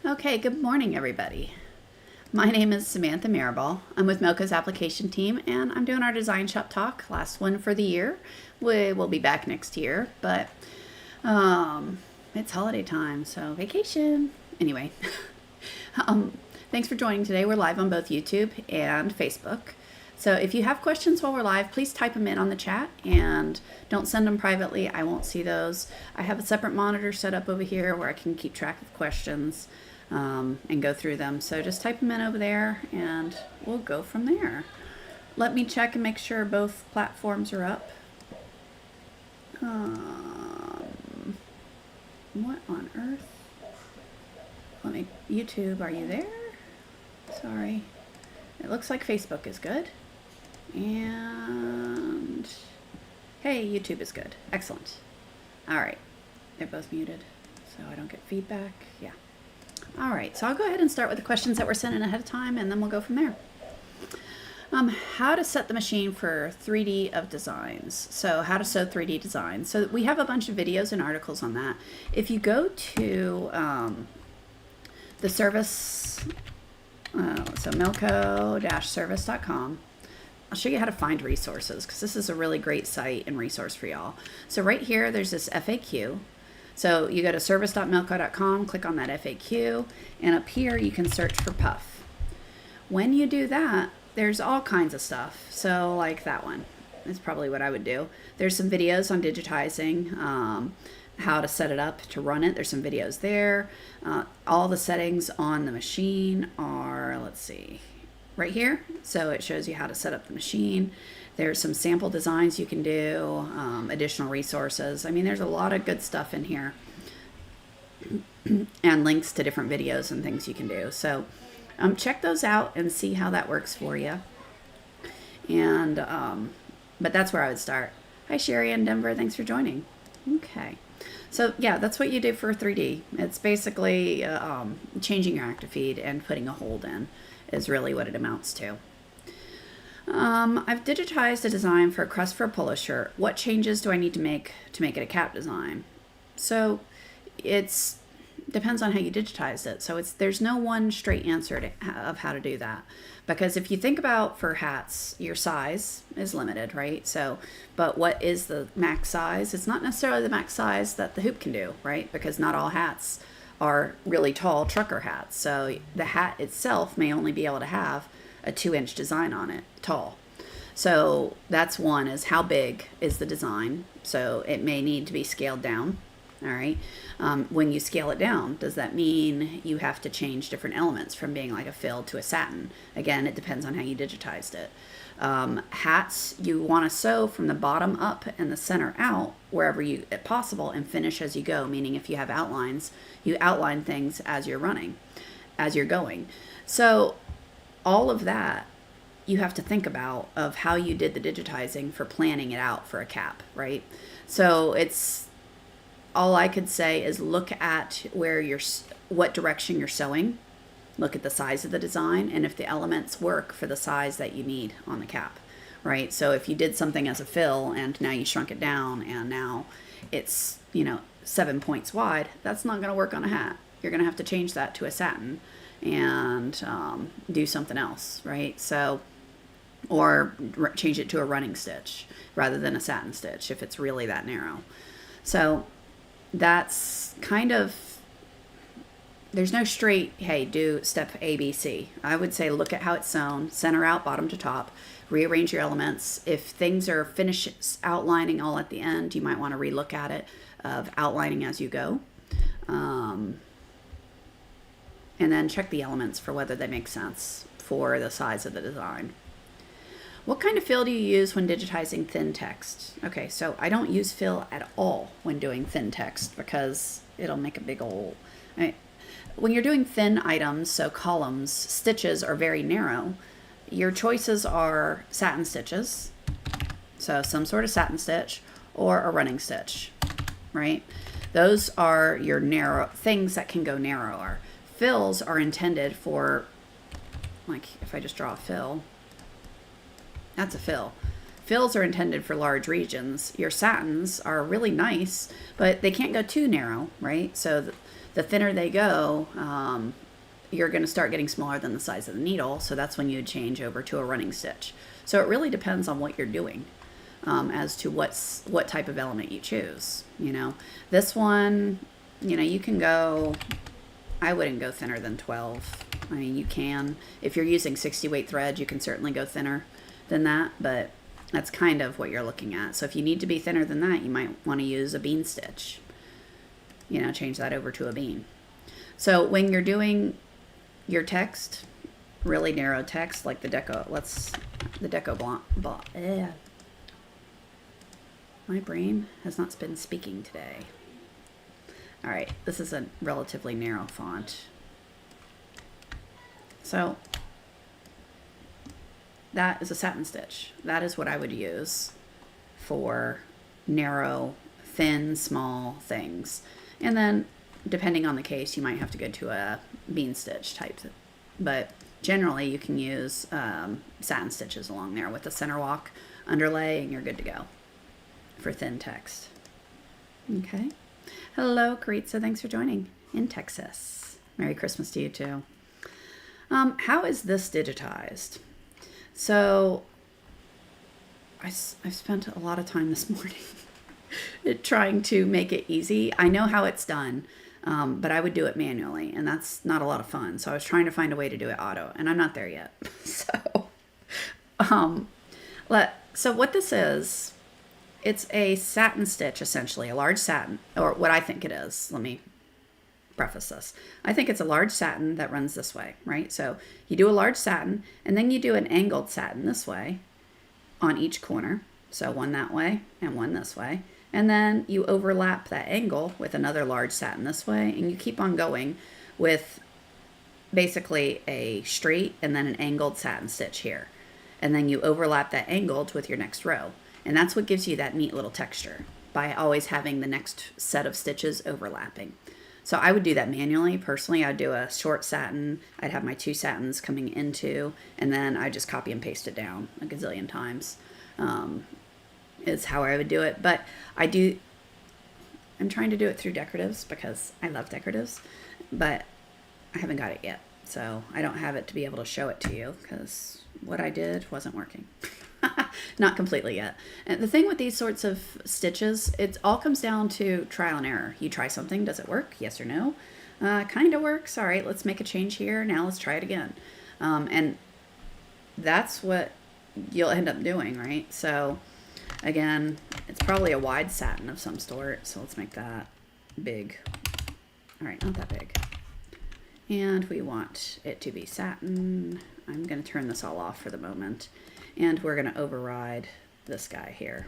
Okay, good morning, everybody. My name is Samantha Maribel. I'm with Mocha's application team, and I'm doing our Design Shop talk, last one for the year. We will be back next year, but it's holiday time, so vacation. Anyway, thanks for joining today. We're live on both YouTube and Facebook. So if you have questions while we're live, please type them in on the chat and don't send them privately. I won't see those. I have a separate monitor set up over here where I can keep track of questions and go through them. So just type them in over there and we'll go from there. Let me check and make sure both platforms are up. What on earth? YouTube, are you there? Sorry. It looks like Facebook is good. And hey, YouTube is good. Excellent. All right. They're both muted, so I don't get feedback. Yeah. All right. So I'll go ahead and start with the questions that were sent in ahead of time, and then we'll go from there. How to set the machine for 3D of designs. So how to sew 3D designs. So we have a bunch of videos and articles on that. If you go to the service, so milco-service.com, I'll show you how to find resources because this is a really great site and resource for y'all. So right here, there's this FAQ. So you go to service.milco.com, click on that FAQ, and up here you can search for puff. When you do that, there's all kinds of stuff. So like that one is probably what I would do. There's some videos on digitizing, how to set it up to run it. There's some videos there. All the settings on the machine are, let's see, right here. So it shows you how to set up the machine. There's some sample designs you can do, additional resources. I mean, there's a lot of good stuff in here and links to different videos and things you can do. So check those out and see how that works for you. And, but that's where I would start. Hi, Sherry in Denver. Thanks for joining. Okay. So yeah, that's what you do for 3D. It's basically changing your active feed and putting a hold in is really what it amounts to. I've digitized a design for a crest for a polo shirt. What changes do I need to make it a cap design? So it's depends on how you digitized it. So there's no one straight answer of how to do that. Because if you think about for hats, your size is limited, right? So, but what is the max size? It's not necessarily the max size that the hoop can do, right? Because not all hats are really tall trucker hats. So the hat itself may only be able to have a 2-inch design on it, tall. So that's one, is how big is the design? So it may need to be scaled down. All right. When you scale it down, does that mean you have to change different elements from being like a fill to a satin? Again, it depends on how you digitized it. Hats, you want to sew from the bottom up and the center out wherever possible and finish as you go, meaning if you have outlines, you outline things as you're running, as you're going. So all of that you have to think about of how you did the digitizing for planning it out for a cap, right? So it's all I could say is look at what direction you're sewing, look at the size of the design, and if the elements work for the size that you need on the cap, right? So if you did something as a fill and now you shrunk it down and now it's, 7 points wide, that's not going to work on a hat. You're going to have to change that to a satin and do something else, right? So, or change it to a running stitch rather than a satin stitch if it's really that narrow. So that's kind of, there's no straight, hey, do step A, B, C. I would say look at how it's sewn, center out, bottom to top, rearrange your elements. If things are finished outlining all at the end, you might want to relook at it of outlining as you go. And then check the elements for whether they make sense for the size of the design. What kind of fill do you use when digitizing thin text? Okay, so I don't use fill at all when doing thin text because it'll make a big old... when you're doing thin items, so columns, stitches are very narrow. Your choices are satin stitches, so some sort of satin stitch, or a running stitch, right? Those are your narrow things that can go narrower. Fills are intended for, like if I just draw a fill, that's a fill. Fills are intended for large regions. Your satins are really nice, but they can't go too narrow, right? So the thinner they go, you're going to start getting smaller than the size of the needle. So that's when you would change over to a running stitch. So it really depends on what you're doing, as to what type of element you choose. You know, this one, you know, you can go, I wouldn't go thinner than 12. I mean, you can, if you're using 60 weight thread, you can certainly go thinner than that, but that's kind of what you're looking at. So if you need to be thinner than that, you might want to use a bean stitch. You know, change that over to a bean. So when you're doing your text, really narrow text, like the deco, the deco blanc, my brain has not been speaking today. All right, this is a relatively narrow font. So that is a satin stitch. That is what I would use for narrow, thin, small things. And then depending on the case, you might have to go to a bean stitch type. But generally you can use satin stitches along there with the center walk underlay, and you're good to go for thin text. Okay. Hello, Karitza. Thanks for joining in Texas. Merry Christmas to you too. How is this digitized? So I've spent a lot of time this morning trying to make it easy. I know how it's done, but I would do it manually, and that's not a lot of fun. So I was trying to find a way to do it auto, and I'm not there yet. So what this is, it's a satin stitch, essentially, a large satin, or what I think it is. Let me preface this. I think it's a large satin that runs this way, right? So you do a large satin, and then you do an angled satin this way on each corner. So one that way and one this way. And then you overlap that angle with another large satin this way, and you keep on going with basically a straight and then an angled satin stitch here. And then you overlap that angled with your next row. And that's what gives you that neat little texture, by always having the next set of stitches overlapping. So I would do that manually. Personally, I'd do a short satin. I'd have my 2 satins coming into, and then I just copy and paste it down a gazillion times. Is how I would do it. But I'm trying to do it through decoratives because I love decoratives, but I haven't got it yet. So I don't have it to be able to show it to you because what I did wasn't working. Not completely yet. And the thing with these sorts of stitches, it all comes down to trial and error. You try something, does it work? Yes or no? Kind of works. All right, let's make a change here. Now let's try it again. And that's what you'll end up doing, right? So again, it's probably a wide satin of some sort. So let's make that big. All right, not that big. And we want it to be satin. I'm going to turn this all off for the moment. And we're going to override this guy here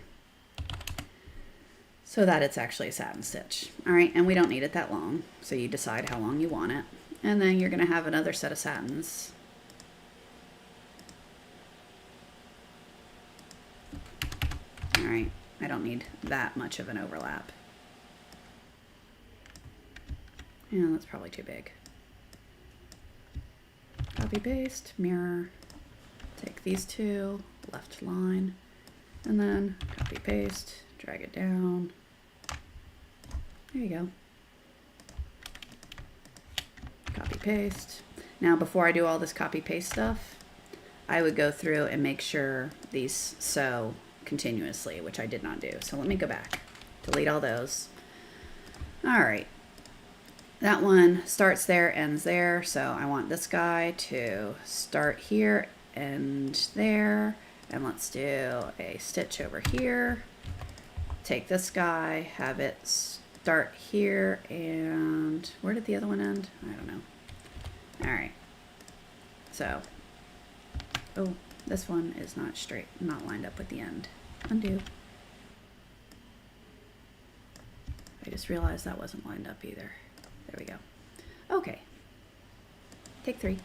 so that it's actually a satin stitch. All right, and we don't need it that long. So you decide how long you want it. And then you're going to have another set of satins. All right, I don't need that much of an overlap. Yeah, that's probably too big. Copy, paste, mirror. Take these 2, left line, and then copy, paste, drag it down. There you go. Copy, paste. Now, before I do all this copy, paste stuff, I would go through and make sure these sew continuously, which I did not do. So let me go back, delete all those. All right. That one starts there, ends there. So I want this guy to start here, end there. And let's do a stitch over here. Take this guy, have it start here, and where did the other one end? I don't know. All right. So, oh, this one is not straight, not lined up with the end. Undo. I just realized that wasn't lined up either. There we go. Okay. Take 3.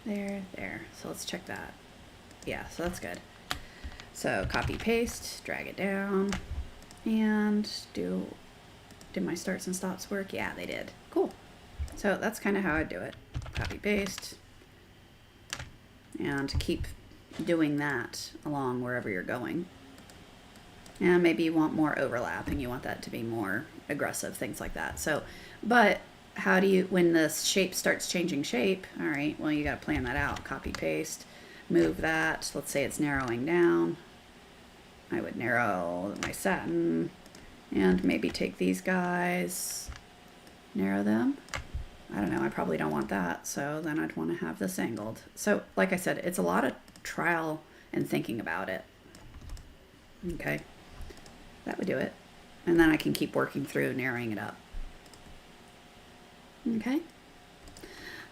There, there. So let's check that. Yeah, so that's good. So copy, paste, drag it down, and did my starts and stops work? Yeah, they did. Cool. So that's kind of how I do it. Copy, paste, and keep doing that along wherever you're going. And maybe you want more overlap and you want that to be more aggressive, things like that. So, but how do you, when the shape starts changing shape, all right, well, you got to plan that out. Copy, paste, move that. Let's say it's narrowing down. I would narrow my satin and maybe take these guys, narrow them. I don't know, I probably don't want that, so then I'd want to have this angled. So like I said, it's a lot of trial and thinking about it. Okay, that would do it. And then I can keep working through narrowing it up. Okay,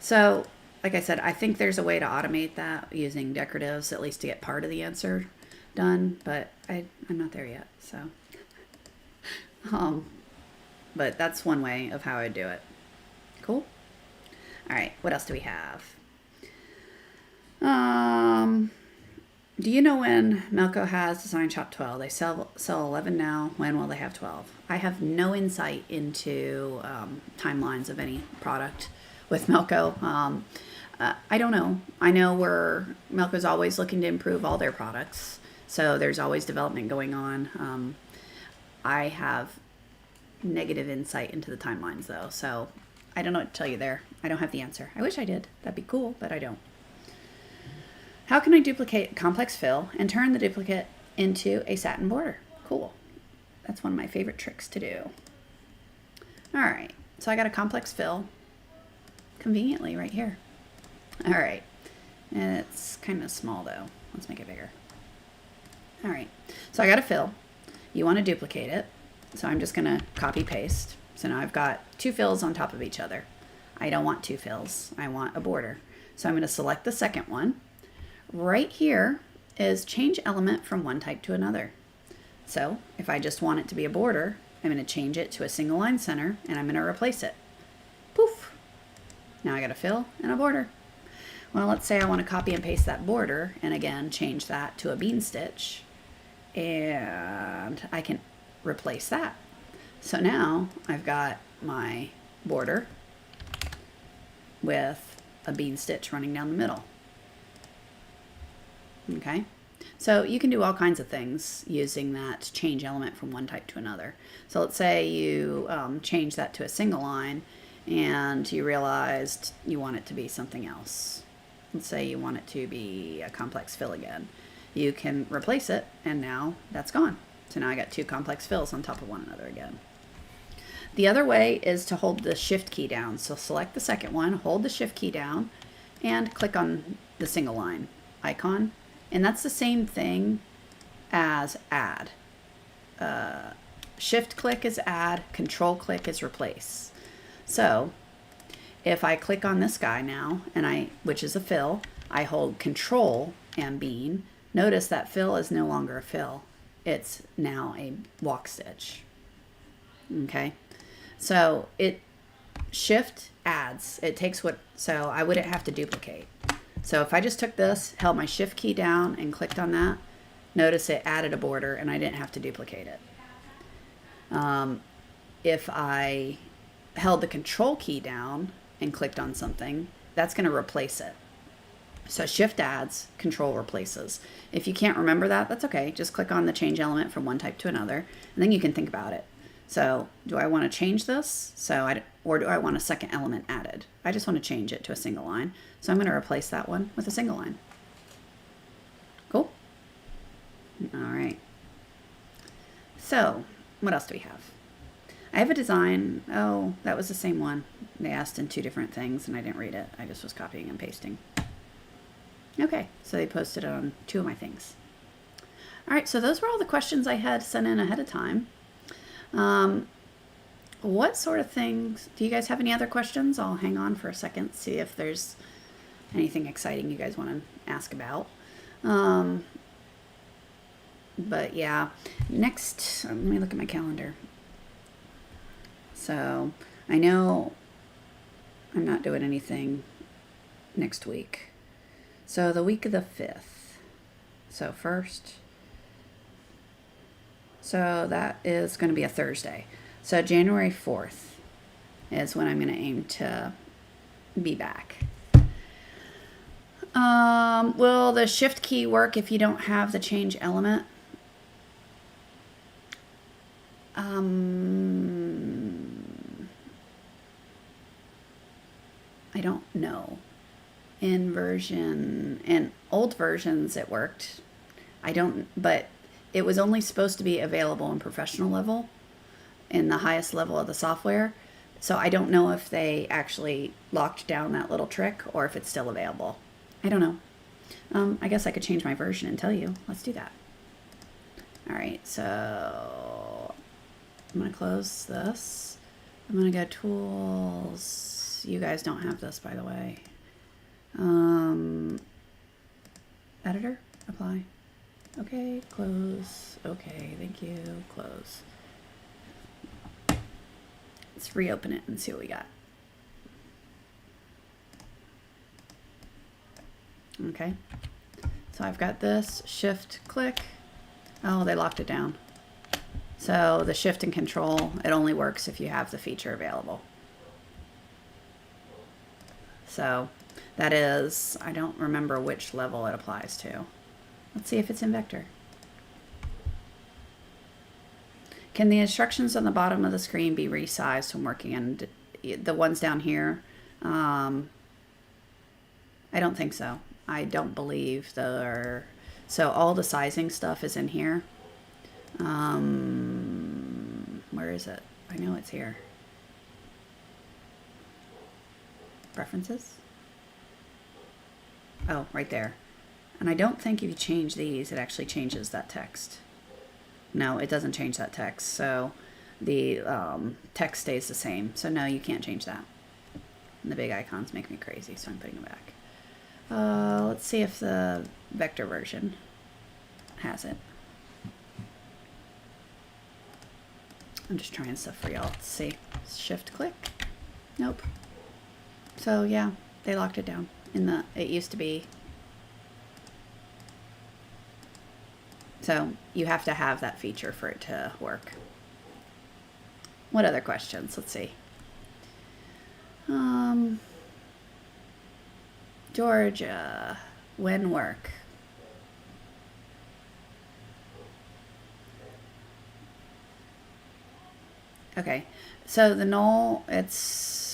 so like I said, I think there's a way to automate that using decoratives, at least to get part of the answer done, but I'm not there yet, so. But that's one way of how I do it. Cool. All right, what else do we have? Do you know when Melco has DesignShop 12? They sell 11 now. When will they have 12? I have no insight into timelines of any product with Melco. I don't know. I know Melco's always looking to improve all their products, so there's always development going on. I have negative insight into the timelines though, so I don't know what to tell you there. I don't have the answer. I wish I did. That'd be cool, but I don't. How can I duplicate complex fill and turn the duplicate into a satin border? Cool. That's one of my favorite tricks to do. All right, so I got a complex fill conveniently right here. All right, and it's kind of small though. Let's make it bigger. All right, so I got a fill. You want to duplicate it. So I'm just going to copy paste. So now I've got two fills on top of each other. I don't want two fills. I want a border. So I'm going to select the second one. Right here is change element from one type to another. So if I just want it to be a border, I'm going to change it to a single line center and I'm going to replace it. Poof. Now I got a fill and a border. Well, let's say I want to copy and paste that border and again change that to a bean stitch, and I can replace that. So now I've got my border with a bean stitch running down the middle. Okay, so you can do all kinds of things using that change element from one type to another. So let's say you change that to a single line and you realized you want it to be something else. Let's say you want it to be a complex fill again. You can replace it and now that's gone. So now I got two complex fills on top of one another again. The other way is to hold the shift key down. So select the second one, hold the shift key down, and click on the single line icon. And that's the same thing as add. Shift click is add, control click is replace. So if I click on this guy now, which is a fill, I hold control and bean, notice that fill is no longer a fill. It's now a walk stitch. Okay, so it shift adds. It takes so I wouldn't have to duplicate. So if I just took this, held my shift key down and clicked on that, notice it added a border and I didn't have to duplicate it. If I held the control key down and clicked on something, that's going to replace it. So shift adds, control replaces. If you can't remember that, that's okay. Just click on the change element from one type to another, and then you can think about it. So do I want to change this? Or do I want a second element added? I just want to change it to a single line. So I'm going to replace that one with a single line. Cool. All right. So what else do we have? I have a design. Oh, that was the same one. They asked in two different things and I didn't read it. I just was copying and pasting. Okay, so they posted it on two of my things. All right, so those were all the questions I had sent in ahead of time. What sort of things, do you guys have any other questions? I'll hang on for a second, see if there's anything exciting you guys want to ask about. But yeah, next, let me look at my calendar. So I know I'm not doing anything next week. So the week of the 5th. So first. So that is going to be a Thursday. So January 4th is when I'm going to aim to be back. Will the shift key work if you don't have the change element? I don't know. In old versions it worked. But it was only supposed to be available in professional level, in the highest level of the software. So I don't know if they actually locked down that little trick or if it's still available. I don't know. I guess I could change my version and tell you. Let's do that. All right, so I'm going to close this. I'm going to go tools. You guys don't have this, by the way. Editor, apply. Okay, close. Okay, thank you, close. Let's reopen it and see what we got. Okay, so I've got this, shift, click. Oh, they locked it down. So the shift and control, it only works if you have the feature available. So that is, I don't remember which level it applies to. Let's see if it's in vector. Can the instructions on the bottom of the screen be resized when working? And the ones down here, I don't think so. I don't believe they're, so all the sizing stuff is in here. Where is it? I know it's here. Preferences? Oh, right there. And I don't think if you change these, it actually changes that text. No, it doesn't change that text. So the text stays the same. So no, you can't change that. And the big icons make me crazy, so I'm putting them back. Let's see if the vector version has it. I'm just trying stuff for y'all to see. Shift click. Nope. So yeah, they locked it down. It used to be. So you have to have that feature for it to work. What other questions? Let's see. Georgia, when work? Okay, so the null, it's,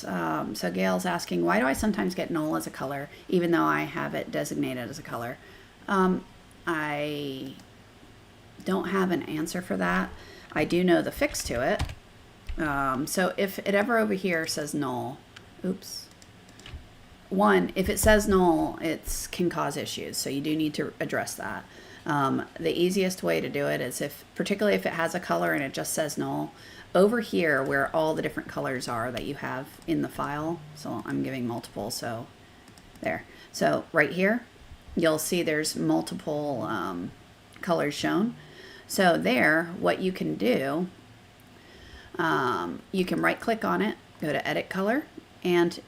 so Gail's asking, why do I sometimes get null as a color, even though I have it designated as a color? I don't have an answer for that. I do know the fix to it. So if it ever over here says null, oops. One, if it says null, it can cause issues. So you do need to address that. The easiest way to do it is particularly if it has a color and it just says null, over here where all the different colors are that you have in the file. So I'm giving multiple, so there. So right here, you'll see there's multiple colors shown. So there, what you can do, you can right click on it, go to edit color, and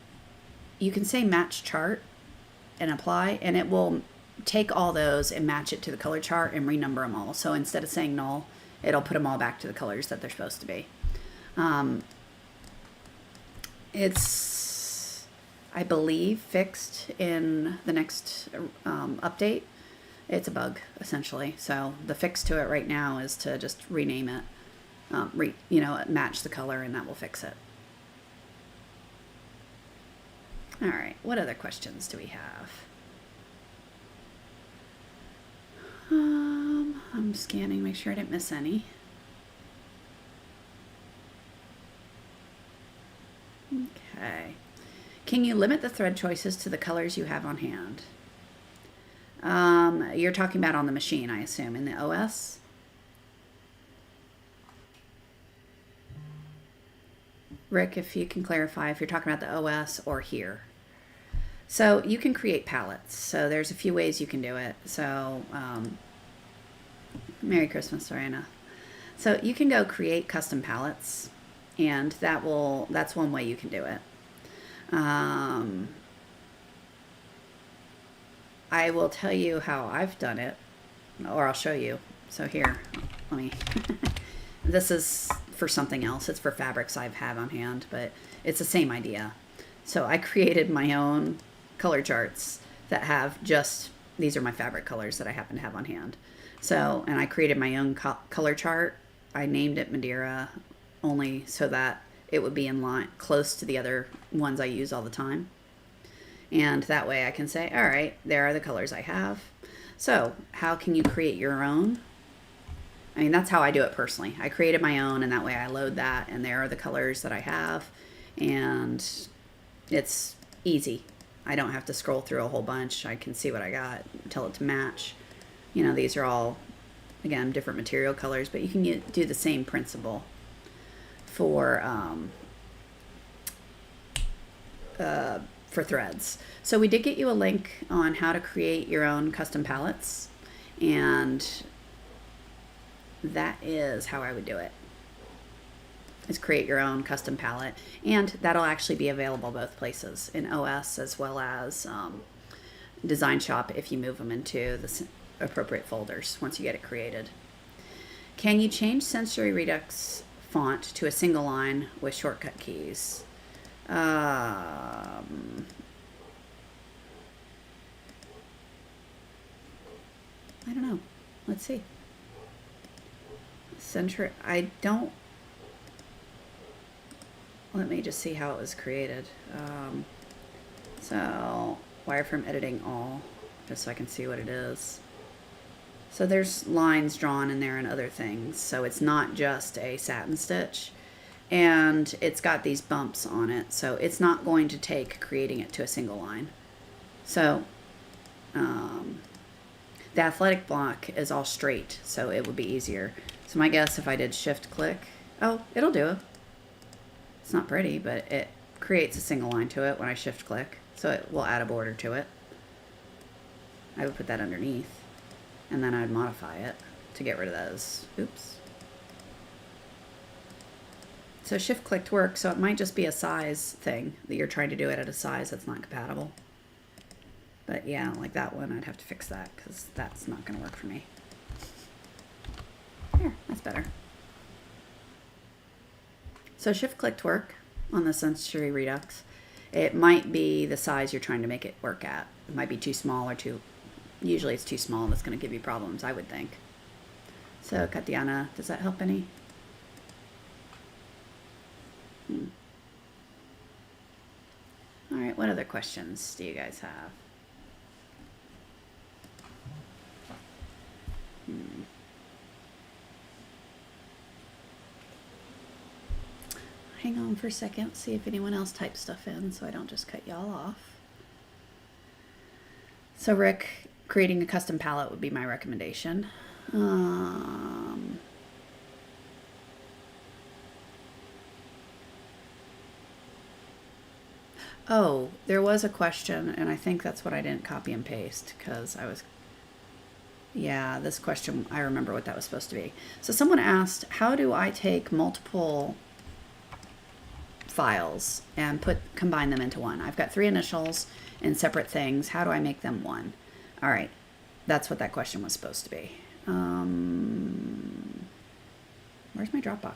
you can say match chart and apply, and it will take all those and match it to the color chart and renumber them all. So instead of saying null, it'll put them all back to the colors that they're supposed to be. It's, I believe, fixed in the next update. It's a bug, essentially. So the fix to it right now is to just rename it, match the color, and that will fix it. All right, what other questions do we have? I'm scanning, make sure I didn't miss any. Okay. Can you limit the thread choices to the colors you have on hand? You're talking about on the machine, I assume, in the OS? Rick, if you can clarify if you're talking about the OS or here. So you can create palettes. So there's a few ways you can do it. So Merry Christmas, Serena. So you can go create custom palettes, and that's one way you can do it. I will tell you how I've done it, or I'll show you. So here, let me, this is for something else. It's for fabrics I have on hand, but it's the same idea. So I created my own color charts that have just, these are my fabric colors that I happen to have on hand. So, and I created my own color chart. I named it Madeira only so that it would be in line, close to the other ones I use all the time. And that way I can say, all right, there are the colors I have. So how can you create your own? I mean, that's how I do it personally. I created my own, and that way I load that, and there are the colors that I have, and it's easy. I don't have to scroll through a whole bunch. I can see what I got, tell it to match. You know, these are all, again, different material colors, but you can do the same principle for threads. So we did get you a link on how to create your own custom palettes, and that is how I would do it, is create your own custom palette, and that'll actually be available both places, in OS as well as DesignShop, if you move them into the appropriate folders once you get it created. Can you change Sensory Redux font to a single line with shortcut keys? I don't know. Let's see. I don't. Let me just see how it was created. So wireframe editing all, just so I can see what it is. So there's lines drawn in there and other things. So it's not just a satin stitch, and it's got these bumps on it. So it's not going to take creating it to a single line. So the athletic block is all straight, so it would be easier. So my guess, if I did shift click, oh, it'll do it. It's not pretty, but it creates a single line to it when I shift click. So it will add a border to it. I would put that underneath, and then I'd modify it to get rid of those. Oops. So shift clicked works, so it might just be a size thing that you're trying to do it at a size that's not compatible. But yeah, like that one, I'd have to fix that because that's not going to work for me. There, that's better. So shift clicked work on the Sensory Redux. It might be the size you're trying to make it work at. It might be too small or too, usually it's too small, and that's going to give you problems, I would think. So Katiana, does that help any? All right, what other questions do you guys have? Hang on for a second, see if anyone else types stuff in so I don't just cut y'all off. So Rick, creating a custom palette would be my recommendation. Oh, there was a question, and I think that's what I didn't copy and paste because I was... Yeah, this question, I remember what that was supposed to be. So someone asked, how do I take multiple files and combine them into one? I've got 3 initials in separate things. How do I make them one? All right, that's what that question was supposed to be. Where's my Dropbox?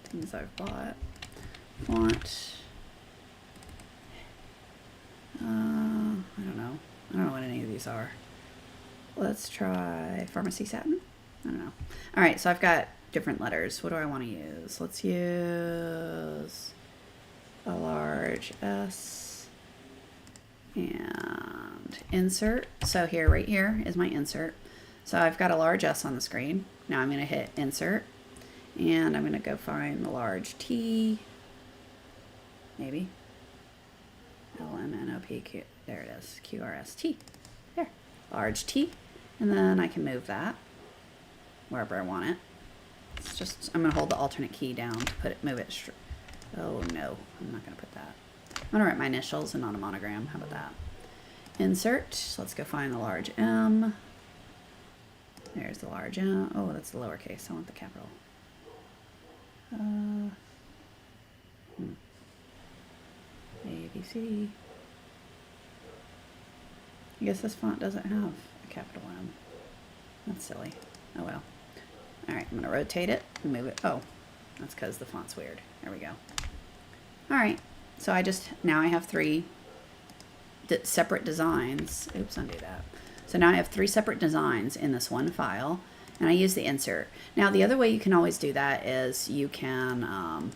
Things I've bought. Font. I don't know. I don't know what any of these are. Let's try Pharmacy Satin. I don't know. All right, so I've got different letters. What do I want to use? Let's use a large S and insert. So here, right here is my insert. So I've got a large S on the screen. Now I'm going to hit insert, and I'm going to go find the large T. Maybe. LMNOPQ. There it is. QRST. There. Large T. And then I can move that wherever I want it. It's just, I'm going to hold the alternate key down to move it straight. Oh no, I'm not going to put that. I'm going to write my initials and not a monogram. How about that? Insert. So let's go find the large M. There's the large M. Oh, that's the lowercase. I want the capital. A, B, C. I guess this font doesn't have a capital M. That's silly. Oh well. Alright, I'm going to rotate it and move it. Oh, that's because the font's weird. There we go. Alright, so now I have 3 separate designs. Oops, undo that. So now I have 3 separate designs in this one file, and I use the insert. Now the other way you can always do that is you can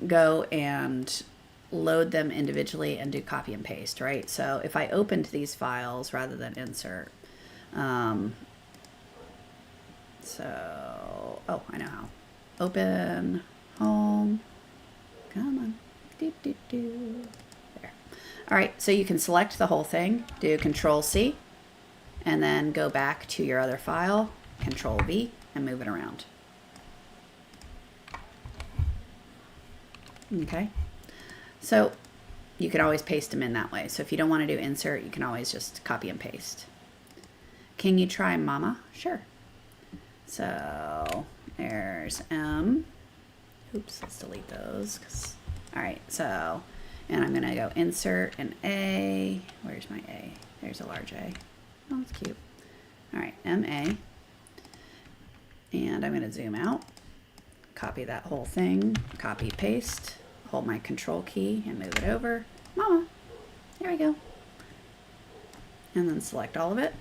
go and load them individually and do copy and paste, right? So if I opened these files rather than insert, oh, I know how. Open, home, come on, there. All right, so you can select the whole thing, do Control C, and then go back to your other file, Control V, and move it around. Okay, so you can always paste them in that way. So if you don't want to do insert, you can always just copy and paste. Can you try mama? Sure. So there's M. Oops, let's delete those. All right, so, and I'm gonna go insert an A. Where's my A? There's a large A. Oh, that's cute. All right, MA. And I'm gonna zoom out, copy that whole thing, copy, paste, hold my control key and move it over. Mama, there we go. And then select all of it.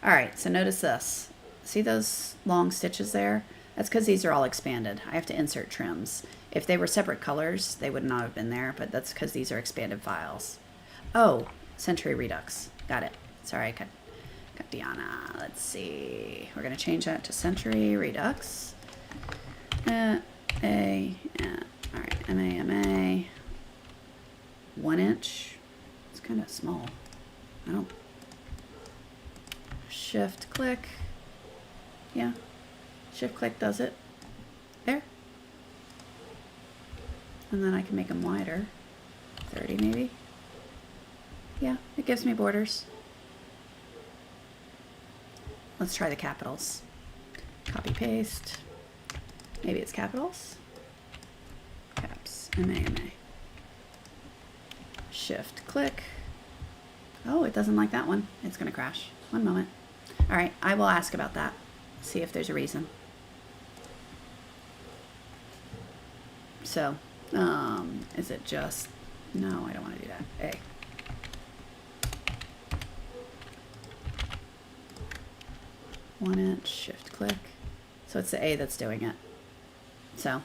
All right, so notice this. See those long stitches there? That's because these are all expanded. I have to insert trims. If they were separate colors, they would not have been there, but that's because these are expanded files. Oh, Century Redux. Got it. Sorry, I got Diana. Let's see. We're going to change that to Century Redux. All right, MA. 1 inch. It's kind of small. I don't. Shift click. Yeah. Shift click does it. There. And then I can make them wider. 30 maybe. Yeah, it gives me borders. Let's try the capitals. Copy paste. Maybe it's capitals. Caps. MA. Shift click. Oh, it doesn't like that one. It's going to crash. One moment. All right, I will ask about that. See if there's a reason. So, is it just, no, I don't want to do that. A. One inch, shift click. So it's the A that's doing it. So,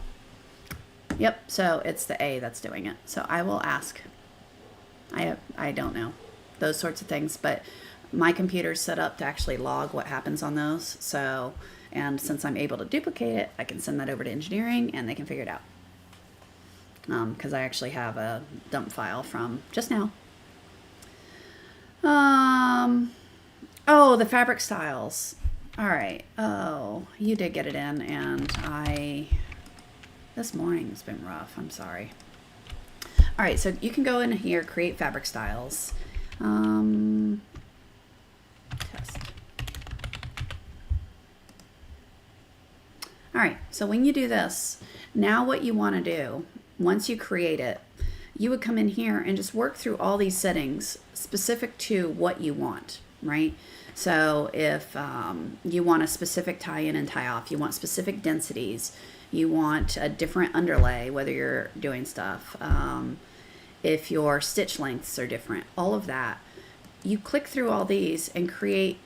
yep, so it's the A that's doing it. So I will ask. I don't know those sorts of things, but my computer's set up to actually log what happens on those. So, and since I'm able to duplicate it, I can send that over to engineering and they can figure it out. Because I actually have a dump file from just now. Oh, the fabric styles. All right. Oh, you did get it in, and this morning's been rough. I'm sorry. All right, so you can go in here, create fabric styles. Test. All right, so when you do this, now what you want to do, once you create it, you would come in here and just work through all these settings specific to what you want, right? So if you want a specific tie-in and tie-off, you want specific densities, you want a different underlay, whether you're doing stuff, if your stitch lengths are different, all of that, you click through all these and create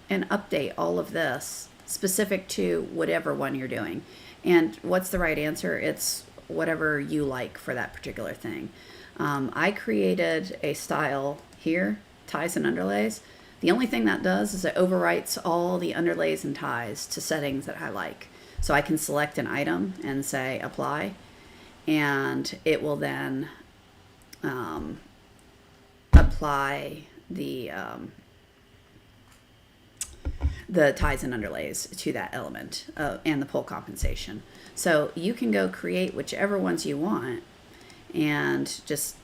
and update all of this specific to whatever one you're doing. And what's the right answer? It's whatever you like for that particular thing. I created a style here, ties and underlays. The only thing that does is it overwrites all the underlays and ties to settings that I like. So I can select an item and say apply, and it will then apply the ties and underlays to that element and the pull compensation. So you can go create whichever ones you want and just,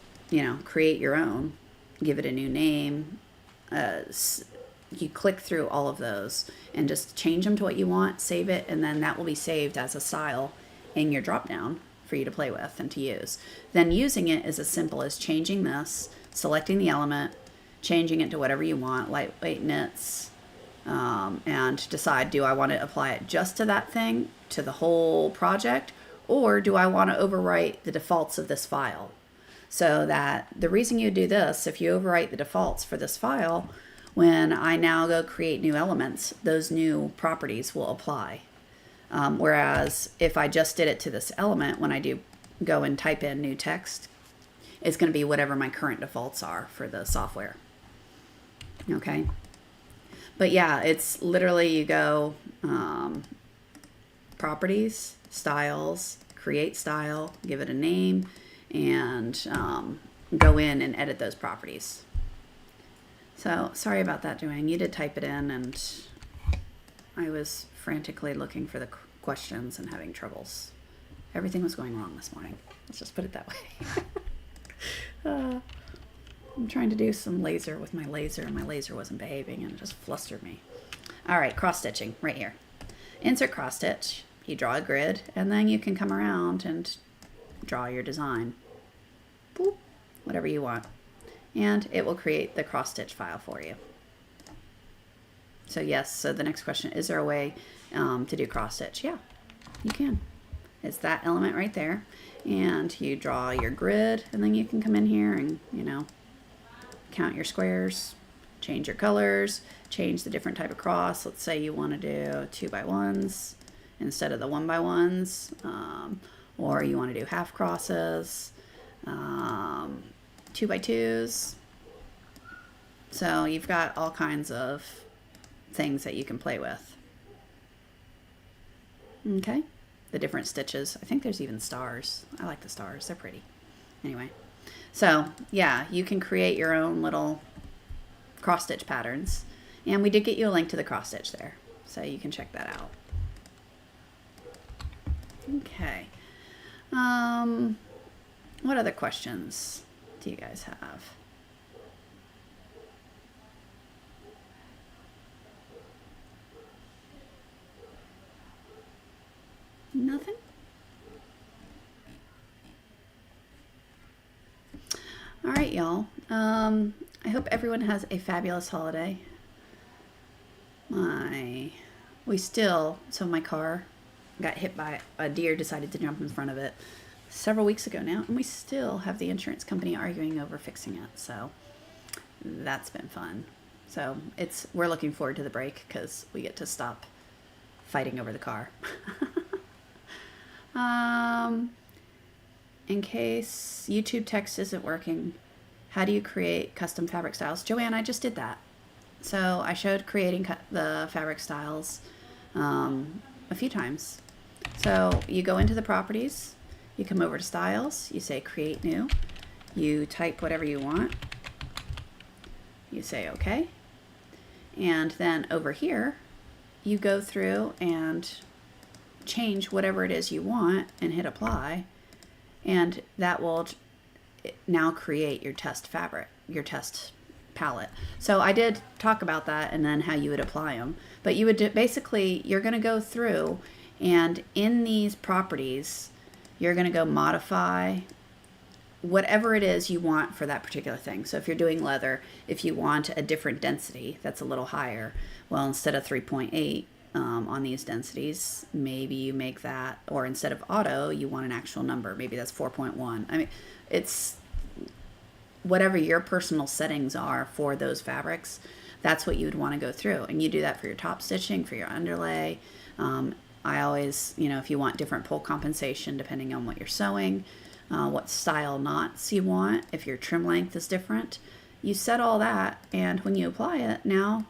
create your own, give it a new name. You click through all of those and just change them to what you want, save it, and then that will be saved as a style in your drop down for you to play with and to use. Then using it is as simple as changing this, selecting the element, changing it to whatever you want, lightweight knits, and decide, do I want to apply it just to that thing, to the whole project, or do I want to overwrite the defaults of this file? So that the reason you do this, if you overwrite the defaults for this file, When I now go create new elements, those new properties will apply. Whereas if I just did it to this element, when I do go and type in new text, it's going to be whatever my current defaults are for the software. Okay. But yeah, it's literally you go properties, styles, create style, give it a name, and go in and edit those properties. So sorry about that, Joanne. You did type it in, and I was frantically looking for the questions and having troubles. Everything was going wrong this morning. Let's just put it that way. I'm trying to do some laser with my laser, and my laser wasn't behaving, and it just flustered me. All right, cross stitching right here. Insert cross stitch. You draw a grid, and then you can come around and draw your design. Boop, whatever you want. And it will create the cross stitch file for you. So yes, so the next question, is there a way to do cross stitch? Yeah, you can. It's that element right there. And you draw your grid, and then you can come in here and, you know, count your squares, change your colors, change the different type of cross. Let's say you want to do 2x1s instead of the 1x1s, or you want to do half crosses, 2x2s. So you've got all kinds of things that you can play with. Okay, the different stitches. I think there's even stars. I like the stars, they're pretty. Anyway, so yeah, you can create your own little cross stitch patterns, and we did get you a link to the cross stitch there, so you can check that out. Okay, what other questions do you guys have? Nothing? All right, y'all. I hope everyone has a fabulous holiday. My car got hit by a deer, decided to jump in front of it several weeks ago now, and we still have the insurance company arguing over fixing it. So that's been fun. So we're looking forward to the break because we get to stop fighting over the car. In case YouTube text isn't working, how do you create custom fabric styles? Joanne, I just did that. So I showed creating the fabric styles a few times. So you go into the properties, you come over to styles, you say create new, you type whatever you want, you say okay, and then over here you go through and change whatever it is you want and hit apply, and that will now create your test fabric, your test palette. So I did talk about that and then how you would apply them, but you would basically, you're going to go through, and in these properties you're going to go modify whatever it is you want for that particular thing. So if you're doing leather, if you want a different density that's a little higher, well, instead of 3.8 on these densities, maybe you make that, or instead of auto, you want an actual number. Maybe that's 4.1. I mean, it's whatever your personal settings are for those fabrics, that's what you would want to go through. And you do that for your top stitching, for your underlay. I always, if you want different pull compensation depending on what you're sewing, what style knots you want, if your trim length is different, you set all that, and when you apply it, now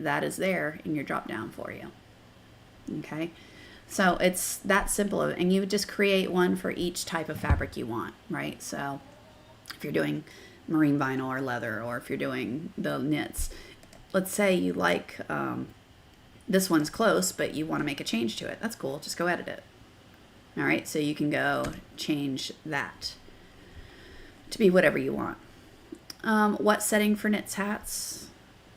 that is there in your drop down for you. Okay, so it's that simple, and you would just create one for each type of fabric you want, right? So if you're doing marine vinyl or leather, or if you're doing the knits, let's say you like this one's close, but you want to make a change to it. That's cool. Just go edit it. All right, so you can go change that to be whatever you want. What setting for knits hats?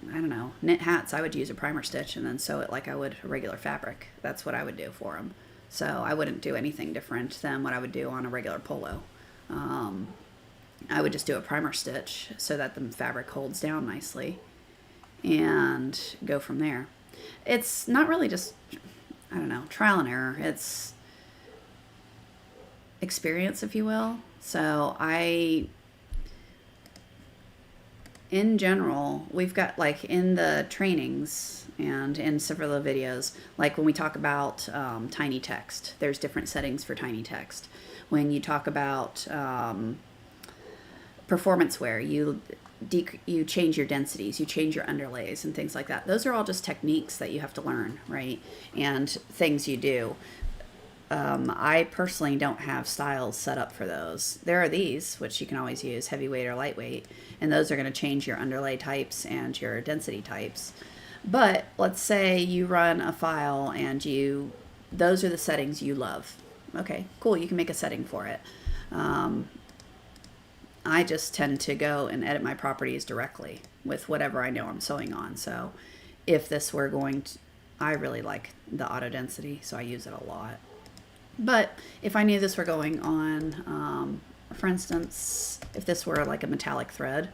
I don't know. Knit hats, I would use a primer stitch and then sew it like I would a regular fabric. That's what I would do for them. So I wouldn't do anything different than what I would do on a regular polo. I would just do a primer stitch so that the fabric holds down nicely and go from there. It's not really just, I don't know, trial and error. It's experience, if you will. So I in general, we've got like in the trainings and in several of the videos, like when we talk about tiny text, there's different settings for tiny text. When you talk about performance wear, you change your densities, you change your underlays and things like that. Those are all just techniques that you have to learn, right? And things you do. I personally don't have styles set up for those. There are these, which you can always use, heavyweight or lightweight, and those are going to change your underlay types and your density types. But let's say you run a file and those are the settings you love. Okay, cool, you can make a setting for it. I just tend to go and edit my properties directly with whatever I know I'm sewing on. So if this were going to, I really like the auto density, so I use it a lot. But if I knew this were going on, for instance, if this were like a metallic thread,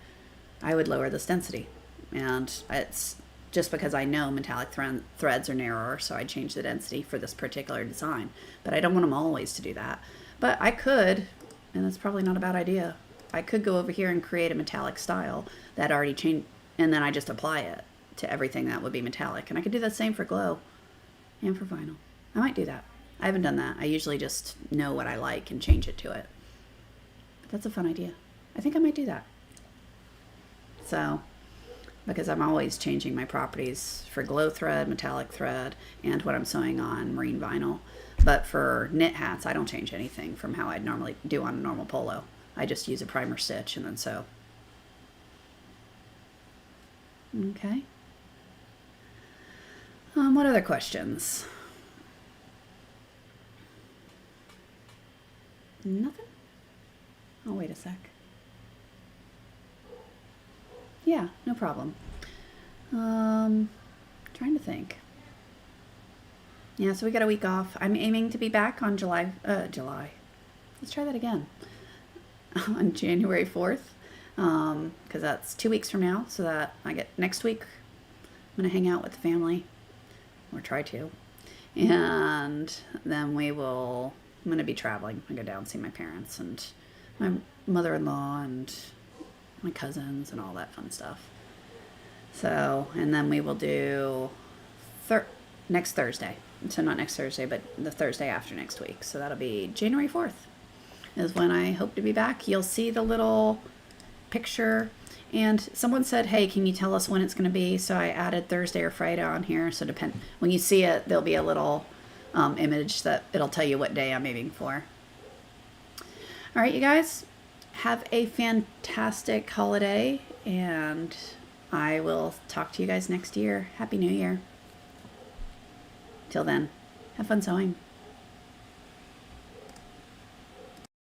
I would lower this density. And it's just because I know metallic threads are narrower, so I change the density for this particular design. But I don't want them always to do that. But I could, and that's probably not a bad idea, I could go over here and create a metallic style that already changed, and then I just apply it to everything that would be metallic. And I could do the same for glow and for vinyl. I might do that. I haven't done that. I usually just know what I like and change it to it. But that's a fun idea. I think I might do that. So, because I'm always changing my properties for glow thread, metallic thread, and what I'm sewing on marine vinyl. But for knit hats, I don't change anything from how I'd normally do on a normal polo. I just use a primer stitch and then sew. Okay. What other questions? Nothing? Oh, wait a sec. Yeah, no problem. Trying to think. Yeah, so we got a week off. I'm aiming to be back on July. Let's try that again. On January 4th, because that's 2 weeks from now, so that I get next week. I'm going to hang out with the family, or try to. And then I'm going to be traveling. I go down and see my parents and my mother-in-law and my cousins and all that fun stuff. So, and then we will do next Thursday. So not next Thursday, but the Thursday after next week. So that'll be January 4th is when I hope to be back. You'll see the little picture. And someone said, hey, can you tell us when it's going to be? So I added Thursday or Friday on here. So when you see it, there'll be a little image that it'll tell you what day I'm aiming for. All right, you guys, have a fantastic holiday, and I will talk to you guys next year. Happy New Year. Till then, have fun sewing.